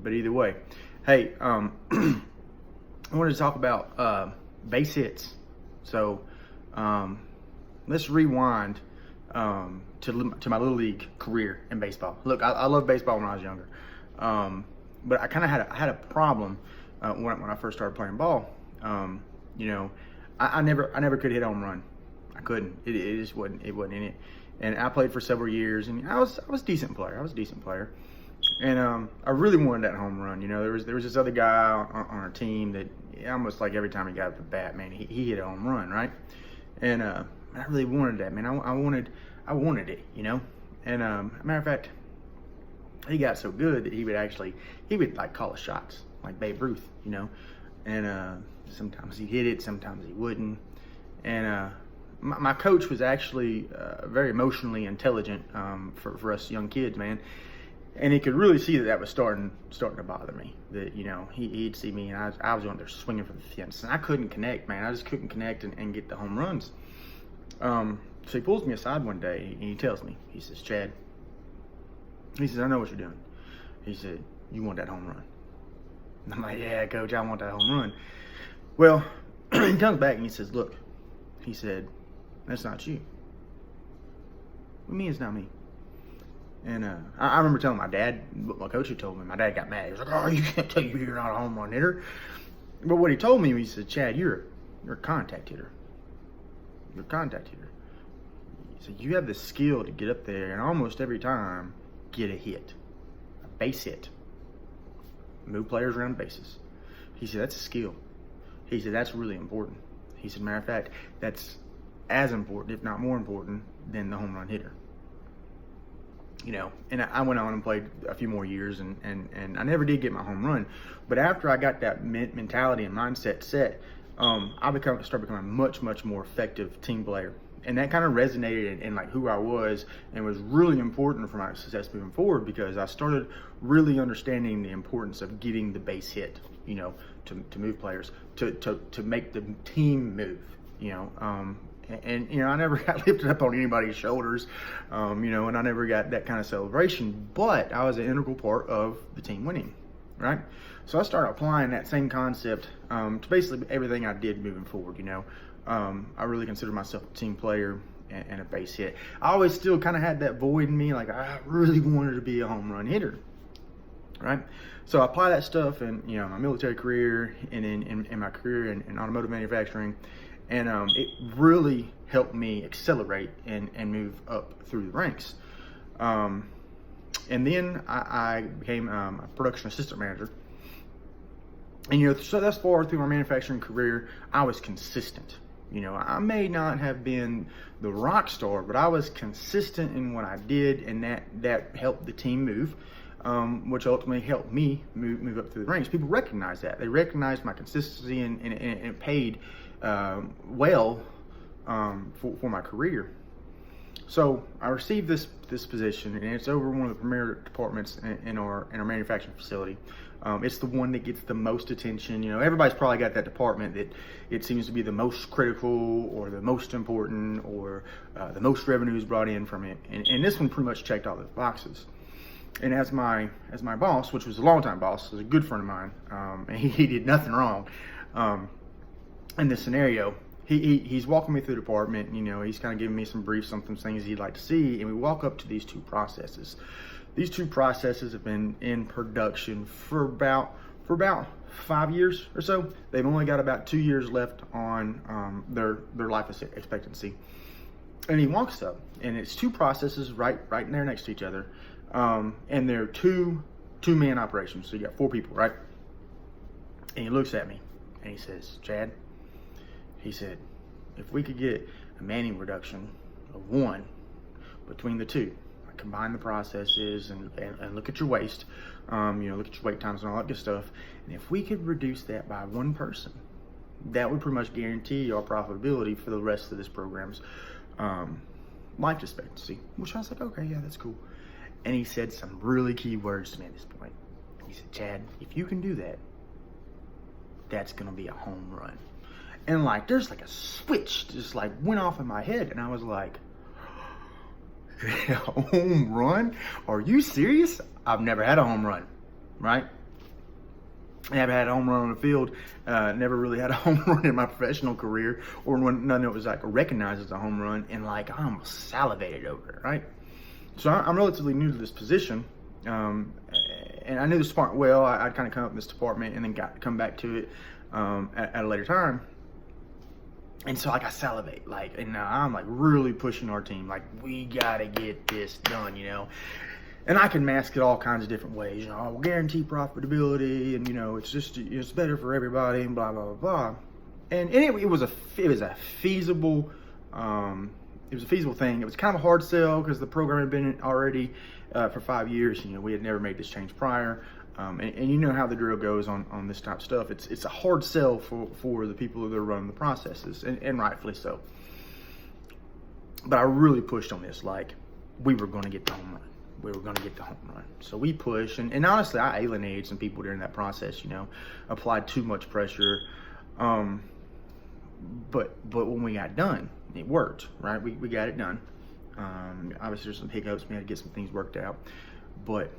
but either way, hey, I wanted to talk about base hits. So let's rewind to my little league career in baseball. Look, I loved baseball when I was younger, but I kind of had a problem when I first started playing ball. I never could hit a home run. I couldn't. It just wasn't in it. And I played for several years, and I was a decent player. And I really wanted that home run. There was this other guy on our team that almost like every time he got up the bat, man, he hit a home run, right? And I really wanted that, man. I wanted it, And matter of fact, he got so good that he would like call the shots like Babe Ruth, And sometimes he'd hit it, sometimes he wouldn't. And my coach was actually very emotionally intelligent for us young kids, man. And he could really see that was starting to bother me. That he'd see me and I was on there swinging for the fence, and I couldn't connect, man. I just couldn't connect and get the home runs. So he pulls me aside one day and he tells me, he says, "Chad," he says, "I know what you're doing." He said, "You want that home run." And I'm like, "Yeah, coach, I want that home run." Well, he comes back and he says, "Look," he said, "that's not you." "What do you mean it's not me?" And I remember telling my dad what my coach had told me. My dad got mad. He was like, "Oh, you can't tell you you're not a home run hitter." But what he told me, he said, "Chad, you're a contact hitter. You're a contact hitter. He said, you have the skill to get up there and almost every time get a hit, a base hit, move players around bases." He said, "That's a skill." He said, "That's really important." He said, "Matter of fact, that's as important, if not more important, than the home run hitter." And I went on and played a few more years, and I never did get my home run. But after I got that mentality and mindset set, I started becoming a much more effective team player. And that kind of resonated in like who I was, and was really important for my success moving forward, because I started really understanding the importance of getting the base hit, to move players, to make the team move, And I never got lifted up on anybody's shoulders, and I never got that kind of celebration, but I was an integral part of the team winning, right? So I started applying that same concept to basically everything I did moving forward, I really consider myself a team player and a base hit. I always still kind of had that void in me, like I really wanted to be a home run hitter, right? So I apply that stuff in, my military career and in my career in automotive manufacturing. And it really helped me accelerate and move up through the ranks. And then I became a production assistant manager. And, so thus far through my manufacturing career, I was consistent. I may not have been the rock star, but I was consistent in what I did, and that helped the team move, which ultimately helped me move up through the ranks. People recognize that. They recognize my consistency, and it paid well for my career. So I received this position, and it's over one of the premier departments in our manufacturing facility. It's the one that gets the most attention. Everybody's probably got that department that it seems to be the most critical, or the most important, or the most revenue is brought in from it. And this one pretty much checked all those boxes. And as my boss, which was a longtime boss, was a good friend of mine, and he did nothing wrong. In this scenario, he's walking me through the department. He's kind of giving me some briefs on some things he'd like to see, and we walk up to these two processes. These two processes have been in production for about 5 years or so. They've only got about 2 years left on their life expectancy. And he walks up, and it's two processes right there next to each other, and they're two-man operations. So you got 4 people, right? And he looks at me and he says, "Chad," he said, "if we could get a manning reduction of 1 between the two, like combine the processes and look at your waste, look at your wait times and all that good stuff, and if we could reduce that by 1 person, that would pretty much guarantee our profitability for the rest of this program's life expectancy." Which I was like, okay, yeah, that's cool. And he said some really key words to me at this point. He said, "Chad, if you can do that, that's gonna be a home run." And like, there's like a switch just like went off in my head, and I was like, home run? Are you serious? I've never had a home run, right? I never had a home run on the field. Never really had a home run in my professional career, or when none that was like recognized as a home run, and like I almost salivated over it, right? So I'm relatively new to this position, and I knew this department well. I'd kind of come up in this department and then come back to it at a later time. And so like I salivate, like, and now I'm like really pushing our team, like we gotta get this done, you know. And I can mask it all kinds of different ways, you know. I'll guarantee profitability, and you know, it's better for everybody, and blah blah blah blah. And it was a feasible, it was a feasible thing. It was kind of a hard sell because the program had been already for 5 years. You know, we had never made this change prior. And you know how the drill goes on this type of stuff. It's a hard sell for the people that are running the processes, and rightfully so. But I really pushed on this, like we were going to get the home run. We were going to get the home run. So we pushed, and honestly, I alienated some people during that process. You know, applied too much pressure. But when we got done, it worked, right? We got it done. Obviously, there's some hiccups. We had to get some things worked out, but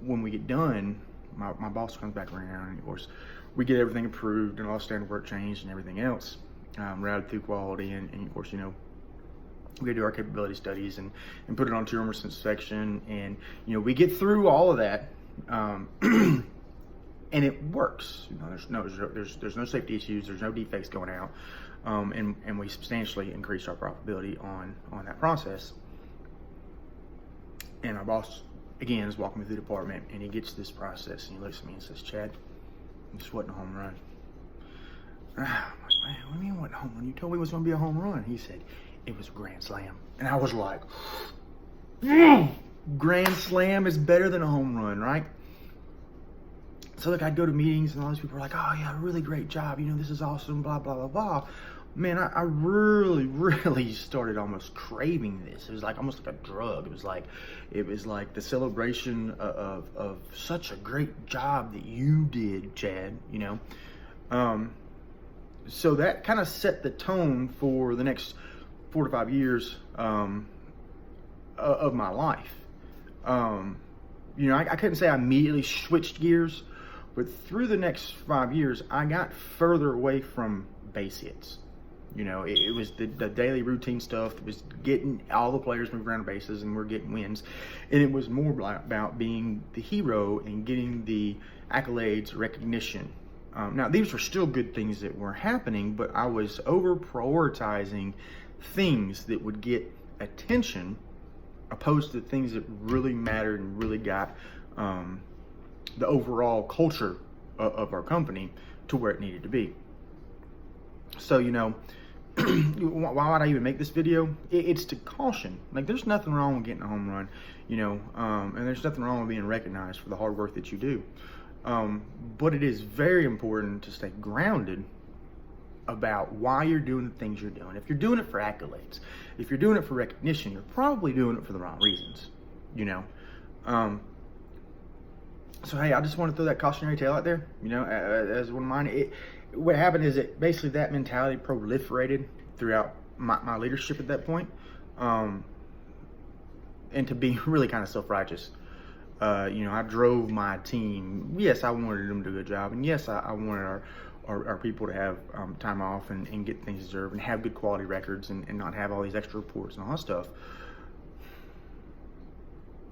when we get done, my boss comes back around, and of course, we get everything approved and all standard work changed and everything else, routed through quality, and of course, you know, we gotta do our capability studies and put it on tumorous inspection, and you know, we get through all of that, and it works. You know, there's no safety issues, there's no defects going out, and we substantially increase our profitability on that process. And our boss, again, is walking me through the department, and he gets this process, and he looks at me and says, "Chad, this wasn't a home run." I'm like, "Man, what do you mean wasn't a home run? You told me it was going to be a home run." He said, "It was a grand slam." And I was like, grand slam is better than a home run, right? So like I'd go to meetings, and all these people were like, "Oh yeah, really great job. You know, this is awesome, blah, blah, blah, blah." Man, I really started almost craving this. It was like almost like a drug. It was like the celebration of such a great job that you did, Chad, you know? So that kind of set the tone for the next 4 to 5 years of my life. You know, I couldn't say I immediately switched gears, but through the next 5 years, I got further away from base hits. You know, it was the daily routine stuff that was getting all the players moving around the bases, and we're getting wins. And it was more about being the hero and getting the accolades, recognition. Now, these were still good things that were happening, but I was over-prioritizing things that would get attention opposed to things that really mattered and really got the overall culture of our company to where it needed to be. So, you know, why would I even make this video? It's to caution. Like, there's nothing wrong with getting a home run, you know, and there's nothing wrong with being recognized for the hard work that you do. But it is very important to stay grounded about why you're doing the things you're doing. If you're doing it for accolades, if you're doing it for recognition, you're probably doing it for the wrong reasons, you know. So, hey, I just want to throw that cautionary tale out there, you know, as one of mine. What happened is that basically that mentality proliferated throughout my leadership at that point, and to be really kind of self-righteous. You know, I drove my team. Yes, I wanted them to do a good job, and yes, I wanted our people to have time off and get things deserved and have good quality records and not have all these extra reports and all that stuff.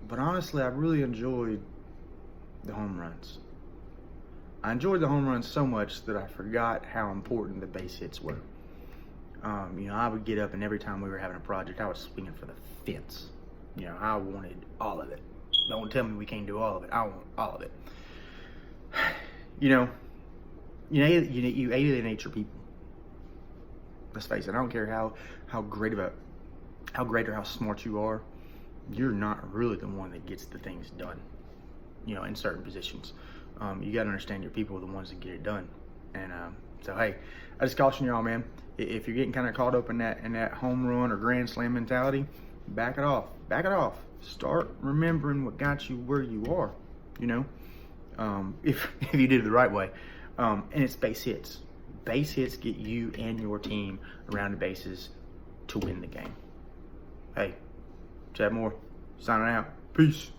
But honestly, I really enjoyed the home runs. I enjoyed the home runs so much that I forgot how important the base hits were. You know, I would get up, and every time we were having a project, I was swinging for the fence. You know, I wanted all of it. Don't tell me we can't do all of it. I want all of it. You alienate your people. Let's face it. I don't care how great or how smart you are. You're not really the one that gets the things done. You know, in certain positions. You got to understand your people are the ones that get it done. And so, hey, I just caution y'all, man. If you're getting kind of caught up in that home run or grand slam mentality, back it off. Back it off. Start remembering what got you where you are, you know, if you did it the right way. And it's base hits. Base hits get you and your team around the bases to win the game. Hey, Chad Moore, signing out. Peace.